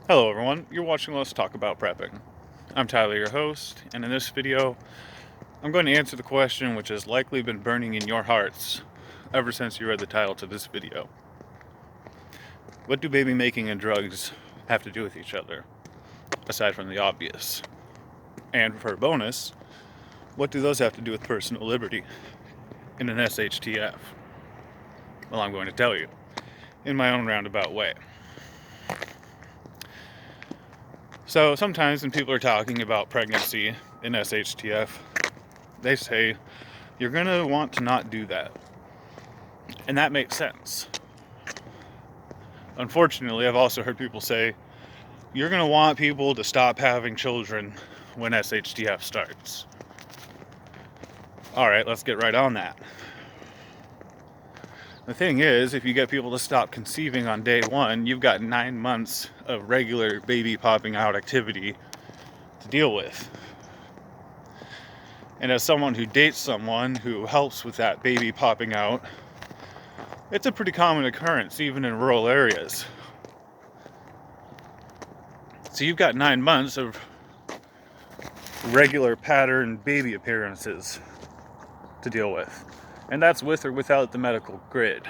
Hello everyone, you're watching Let's Talk About Prepping. I'm Tyler, your host, and in this video, I'm going to answer the question which has likely been burning in your hearts ever since you read the title to this video. What do baby making and drugs have to do with each other, aside from the obvious? And for a bonus, what do those have to do with personal liberty in an SHTF? Well, I'm going to tell you, in my own roundabout way. So sometimes when people are talking about pregnancy in SHTF, they say, you're going to want to not do that. And that makes sense. Unfortunately, I've also heard people say, you're going to want people to stop having children when SHTF starts. Alright, let's get right on that. The thing is, if you get people to stop conceiving on day one, you've got 9 months of regular baby popping out activity to deal with. And as someone who dates someone who helps with that baby popping out, it's a pretty common occurrence, even in rural areas. So you've got 9 months of regular pattern baby appearances to deal with. And that's with or without the medical grid.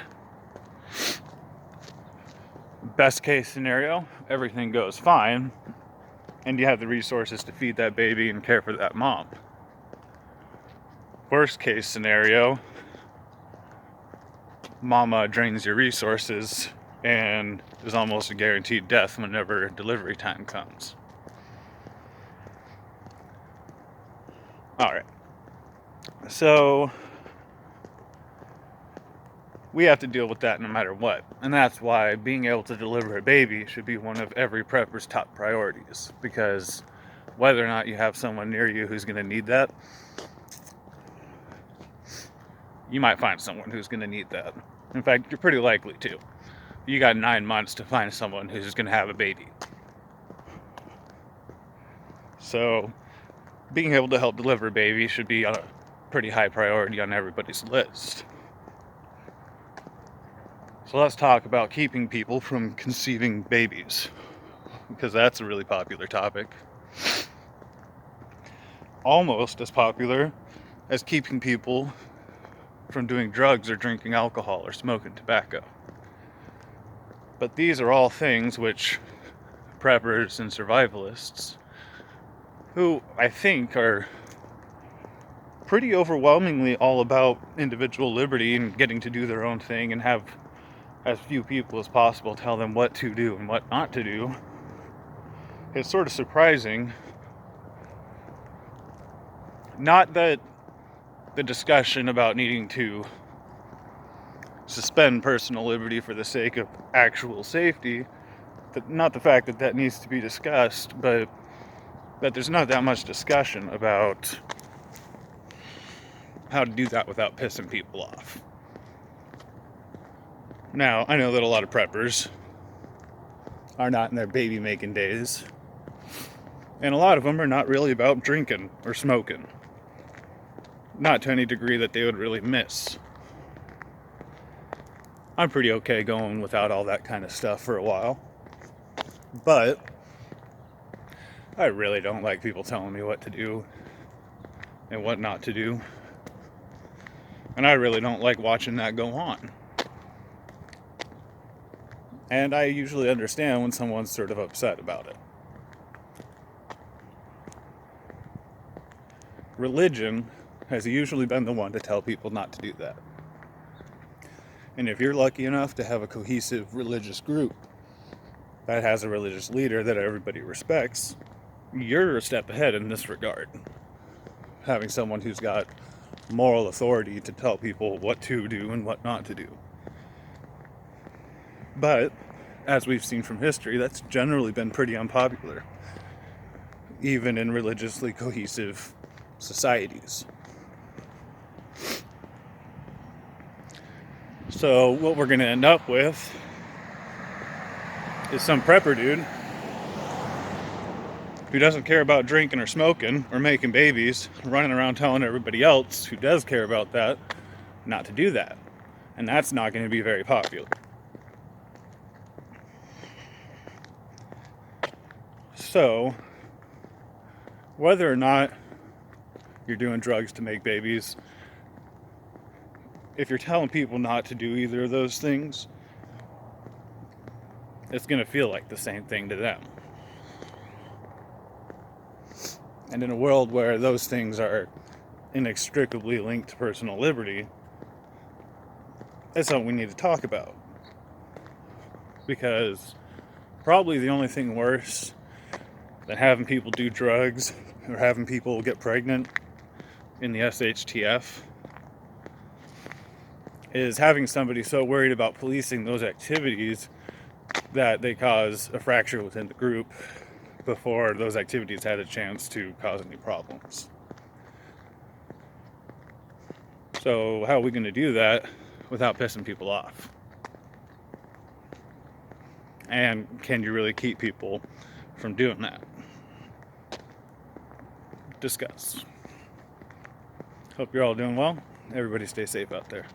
Best case scenario, everything goes fine, and you have the resources to feed that baby and care for that mom. Worst case scenario, mama drains your resources and is almost a guaranteed death whenever delivery time comes. Alright. So we have to deal with that no matter what. And that's why being able to deliver a baby should be one of every prepper's top priorities. Because whether or not you have someone near you who's going to need that, you might find someone who's going to need that. In fact, you're pretty likely to. You got 9 months to find someone who's going to have a baby. So being able to help deliver a baby should be a pretty high priority on everybody's list. So let's talk about keeping people from conceiving babies, because that's a really popular topic. Almost as popular as keeping people from doing drugs or drinking alcohol or smoking tobacco. But these are all things which preppers and survivalists, who I think are pretty overwhelmingly all about individual liberty and getting to do their own thing and have as few people as possible tell them what to do and what not to do. It's sort of surprising. Not that the discussion about needing to suspend personal liberty for the sake of actual safety, not the fact that that needs to be discussed, but that there's not that much discussion about how to do that without pissing people off. Now, I know that a lot of preppers are not in their baby making days, and a lot of them are not really about drinking or smoking. Not to any degree that they would really miss. I'm pretty okay going without all that kind of stuff for a while. But I really don't like people telling me what to do and what not to do. And I really don't like watching that go on. And I usually understand when someone's sort of upset about it. Religion has usually been the one to tell people not to do that. And if you're lucky enough to have a cohesive religious group that has a religious leader that everybody respects, you're a step ahead in this regard. Having someone who's got moral authority to tell people what to do and what not to do. But, as we've seen from history, that's generally been pretty unpopular, even in religiously cohesive societies. So what we're going to end up with is some prepper dude who doesn't care about drinking or smoking or making babies, running around telling everybody else who does care about that not to do that. And that's not going to be very popular. So, whether or not you're doing drugs to make babies, if you're telling people not to do either of those things, it's going to feel like the same thing to them. And in a world where those things are inextricably linked to personal liberty, that's something we need to talk about. Because probably the only thing worse than having people do drugs or having people get pregnant in the SHTF is having somebody so worried about policing those activities that they cause a fracture within the group before those activities had a chance to cause any problems. So how are we going to do that without pissing people off? And can you really keep people from doing that? Discuss. Hope you're all doing well. Everybody stay safe out there.